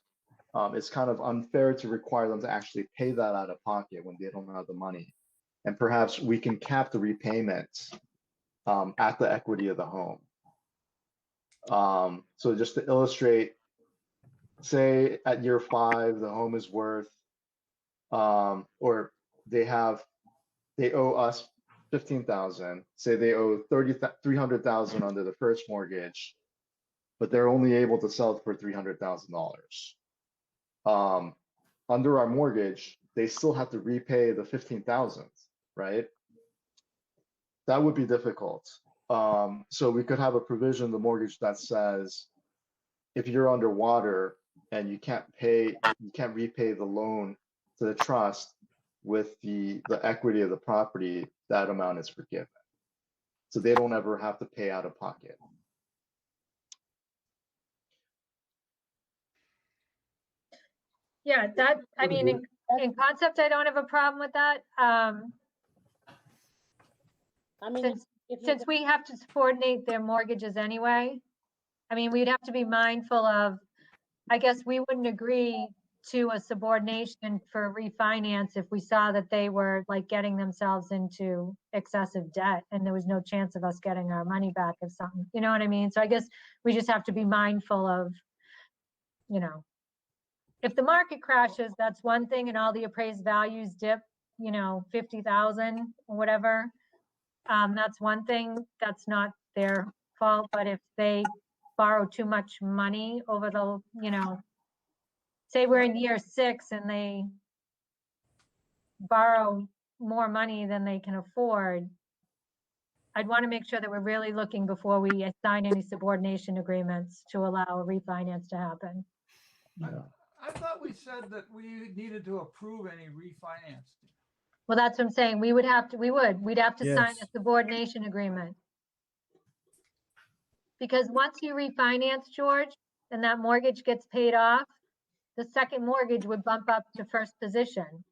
it's kind of unfair to require them to actually pay that out of pocket when they don't have the money. And perhaps we can cap the repayments at the equity of the home. So just to illustrate, say at year 5, the home is worth, or they owe us 15,000. Say they owe 300,000 under the first mortgage, but they're only able to sell it for $300,000. Under our mortgage, they still have to repay the 15,000, right? That would be difficult. So we could have a provision in the mortgage that says, if you're underwater and you can't repay the loan to the trust with the equity of the property, that amount is forgiven. So they don't ever have to pay out of pocket. yeah, that, I mean, in concept, I don't have a problem with that. I mean, Since, if you, since we have to subordinate their mortgages anyway, I mean, we'd have to be mindful of, I guess we wouldn't agree to a subordination for refinance if we saw that they were like getting themselves into excessive debt and there was no chance of us getting our money back if something, you know what I mean? So I guess we just have to be mindful of, if the market crashes, that's one thing and all the appraised values dip, 50,000 or whatever. That's one thing, that's not their fault, but if they borrow too much money over the, say we're in year 6 and they borrow more money than they can afford, I'd want to make sure that we're really looking before we sign any subordination agreements to allow a refinance to happen. I thought we said that we needed to approve any refinancing. Well, that's what I'm saying. We'd have to sign a Yes. subordination agreement. Because once you refinance, George, and that mortgage gets paid off, the second mortgage would bump up to first position.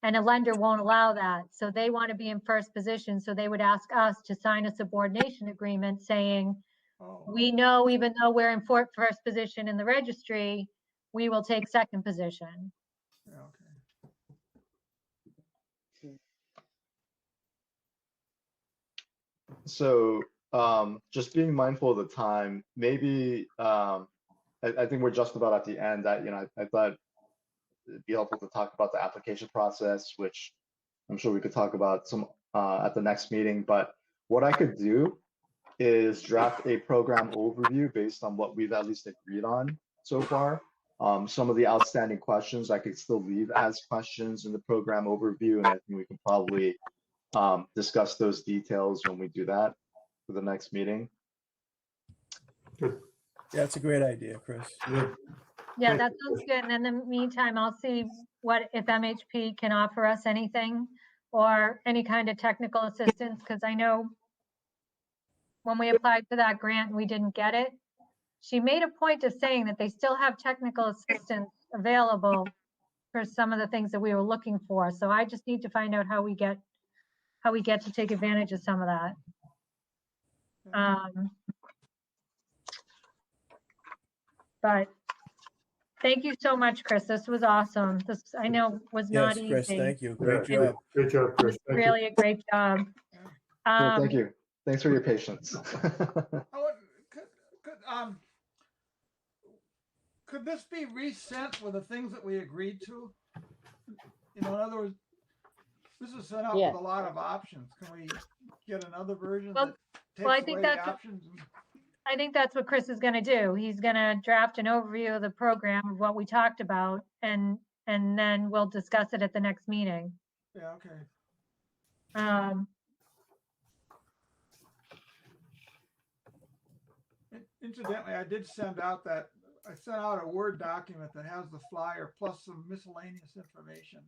And a lender won't allow that. So they want to be in first position. So they would ask us to sign a subordination agreement saying, Oh, we know even though we're in first position in the registry, we will take second position. yeah, okay. So just being mindful of the time, maybe I think we're just about at the end. That I thought it'd be helpful to talk about the application process, which I'm sure we could talk about some at the next meeting. But what I could do is draft a program overview based on what we've at least agreed on so far. Some of the outstanding questions I could still leave as questions in the program overview, and I think we can probably discuss those details when we do that for the next meeting. Good. Yeah, it's a great idea, Chris. Good. Yeah, Thank that you. sounds good. And in the meantime, I'll see what, if MHP can offer us anything or any kind of technical assistance, because I know when we applied for that grant, we didn't get it. She made a point of saying that they still have technical assistance available for some of the things that we were looking for. So I just need to find out how we get to take advantage of some of that. But thank you so much, Chris. This was awesome. This, I know, was not Yes, Chris, easy. thank you. Yeah, Great job. Good job, It Chris. was Thank you. really a great job. Well, thank you. Thanks for your patience. Oh, could this be resent with the things that we agreed to? You know, in other words, this is sent out Yeah. with a lot of options. Can we get another version Well- that well, I takes think away the that's- options? I think that's what Chris is gonna do. He's gonna draft an overview of the program, of what we talked about, and then we'll discuss it at the next meeting. Yeah, okay. Incidentally, I sent out a Word document that has the flyer plus some miscellaneous information.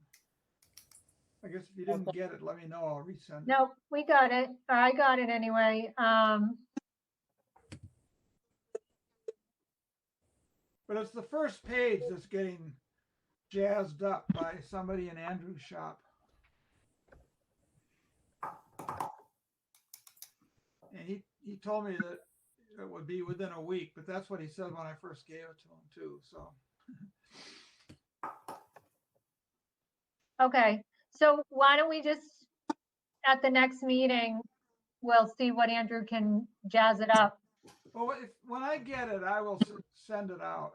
I guess if you didn't get it, let me know. I'll resend it. No, we got it. I got it anyway. But it's the first page that's getting jazzed up by somebody in Andrew's shop. And he told me that it would be within a week, but that's what he said when I first gave it to him too, so. Okay, so why don't we just, at the next meeting, we'll see what Andrew can jazz it up. Well, when I get it, I will send it out.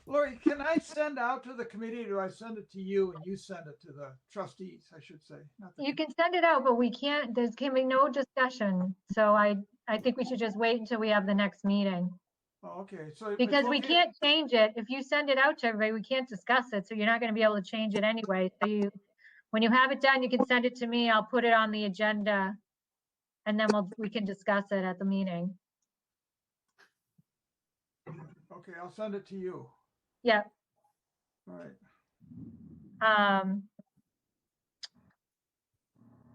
Lori, can I send out to the committee, or do I send it to you and you send it to the trustees, I should say? Not the You can send it out, but we can't, there's can be no discussion. So I think we should just wait until we have the next meeting. Oh, okay, so. it's Because we okay- can't change it. If you send it out to everybody, we can't discuss it. So you're not gonna be able to change it anyway. So when you have it done, you can send it to me. I'll put it on the agenda. And then we can discuss it at the meeting. Okay, I'll send it to you. Yeah. All right.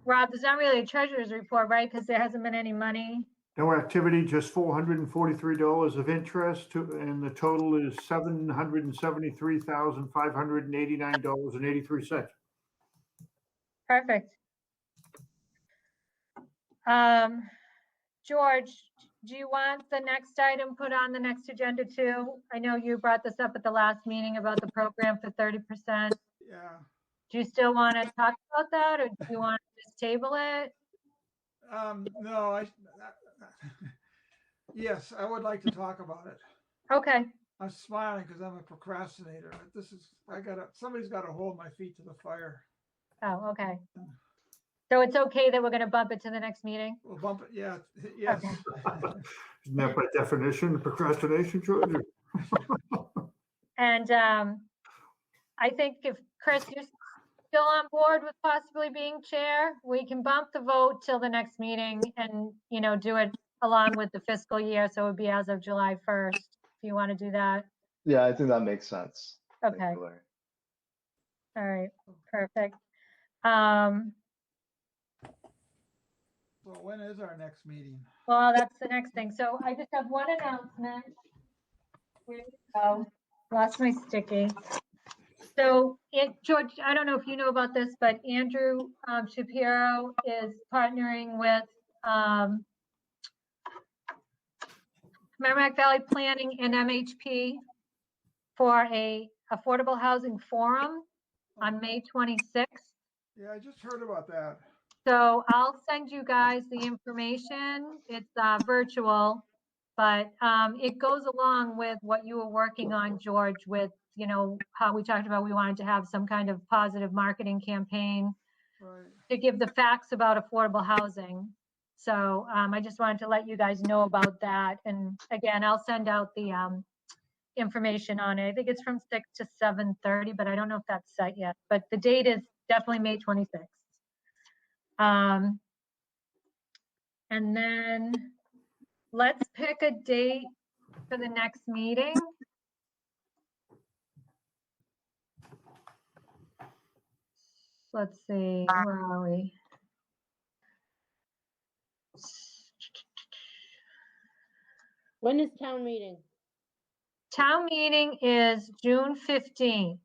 Rob, there's not really a treasurer's report, right? Because there hasn't been any money. No activity, just $443 of interest, and the total is $773,589.83. Perfect. George, do you want the next item put on the next agenda too? I know you brought this up at the last meeting about the program for 30%. Yeah. Do you still want to talk about that, or do you want to just table it? No, yes, I would like to talk about it. Okay, I'm smiling because I'm a procrastinator. But somebody's got to hold my feet to the fire. oh, okay. So it's okay that we're going to bump it to the next meeting? We'll bump it, yeah, yes. Isn't that by definition procrastination, George? And I think if Chris, you're still on board with possibly being chair, we can bump the vote till the next meeting and, do it along with the fiscal year. So it would be as of July 1st, if you want to do that. Yeah, I think that makes sense. Thank Okay. you, Larry. All right, perfect. So when is our next meeting? Well, that's the next thing. So I just have one announcement. Where did it go? Lost my sticky. So George, I don't know if you know about this, but Andrew Shapiro is partnering with Merrimack Valley Planning and MHP for a affordable housing forum on May 26th. Yeah, I just heard about that. So I'll send you guys the information. It's virtual, but it goes along with what you were working on, George, with, how we talked about we wanted to have some kind of positive marketing campaign Right. to give the facts about affordable housing. So I just wanted to let you guys know about that. And again, I'll send out the information on it. I think it's from 6 to 7:30, but I don't know if that's set yet. But the date is definitely May 26th. And then let's pick a date for the next meeting. Let's see, where are we? When is town meeting? Town meeting is June 15th.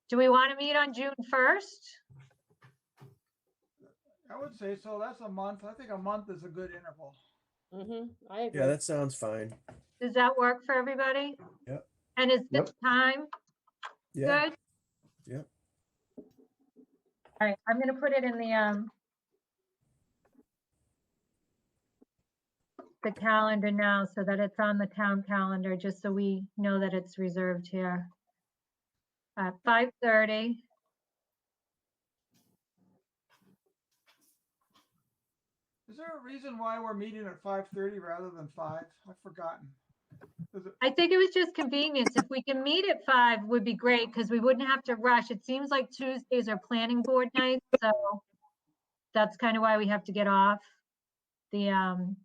Do we want to meet on June 1st? I would say so. That's a month. I think a month is a good interval. I agree. Yeah, that sounds fine. Does that work for everybody? Yep. And is the Yep. time Yeah. good? Yep. All right, I'm gonna put it in the calendar now so that it's on the town calendar, just so we know that it's reserved here. 5:30. Is there a reason why we're meeting at 5:30 rather than 5? I've forgotten. Is it, I think it was just convenience. If we can meet at 5 would be great because we wouldn't have to rush. It seems like Tuesdays are planning board nights, so that's kind of why we have to get off the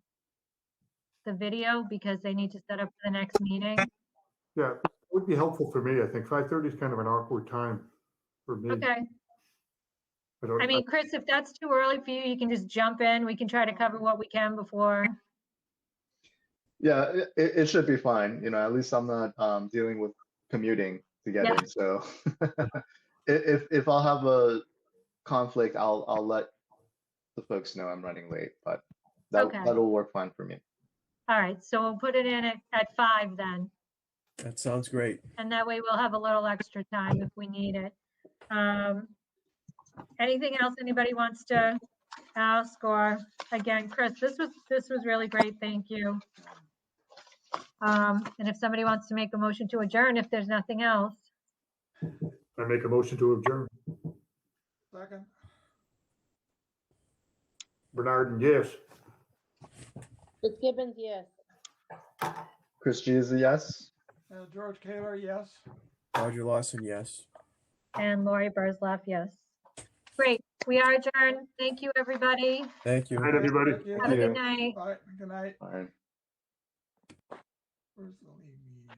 video because they need to set up for the next meeting. Yeah, it would be helpful for me. I think 5:30 is kind of an awkward time for me. Okay. don't- I mean, Chris, if that's too early for you, you can just jump in. We can try to cover what we can before. Yeah, it should be fine. You know, at least I'm not dealing with commuting to get Yeah. in. So if I'll have a conflict, I'll let the folks know I'm running late. But Okay. that'll work fine for me. All right, so we'll put it in at 5 then. That sounds great. And that way we'll have a little extra time if we need it. Anything else anybody wants to ask? Or again, Chris, this was really great. Thank you. And if somebody wants to make a motion to adjourn, if there's nothing else. I make a motion to adjourn. second? Bernard, yes. Fitzgibbons, yes. Chris G is a yes. George Kaler, yes. Roger Lawson, yes. And Lori Burzloff, yes. Great, we are adjourned. Thank you, everybody. Thank you. Good night, everybody. Thank you. Have a you. good night. Bye. Good night. All right. Where's the lead meeting?